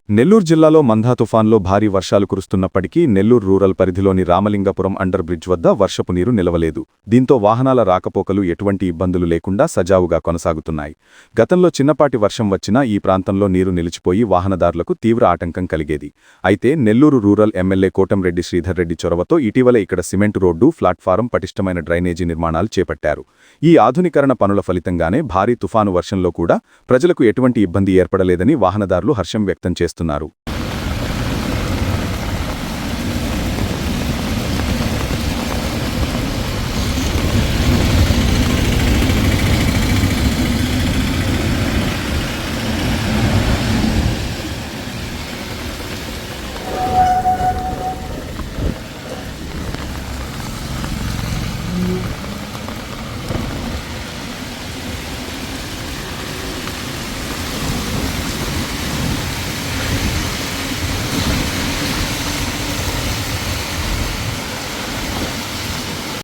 నెల్లూరు జిల్లాలో మంథా తుఫాన్లో భారీ వర్షాలు కురుస్తున్నప్పటికీ నెల్లూరు రూరల్ పరిధిలోని రామలింగపురం అండర్బ్రిడ్జ్ వద్ద వర్షపు నీరు నిలవలేదు. దీంతో వాహనాల రాకపోకలు ఎటువంటి ఇబ్బందులు లేకుండా సజావుగా కొనసాగుతున్నాయి. గతంలో చిన్నపాటి వర్షం వచ్చినా ఈ ప్రాంతంలో నీరు నిలిచిపోయి వాహనదారులకు తీవ్ర ఆటంకం కలిగేది. అయితే నెల్లూరు రూరల్ ఎమ్మెల్యే కోటంరెడ్డి శ్రీధర్ రెడ్డి చొరవతో ఇటీవల ఇక్కడ సిమెంట్ రోడ్డు, ప్లాట్ఫారం, పటిష్టమైన డ్రైనేజీ నిర్మాణాలు చేపట్టారు. ఈ ఆధునీకరణ పనుల ఫలితంగానే భారీ తుఫాను వర్షంలో కూడా ప్రజలకు ఎటువంటి ఇబ్బంది ఏర్పడలేదని వాహనదారులు హర్షం వ్యక్తం చేస్తున్నారు.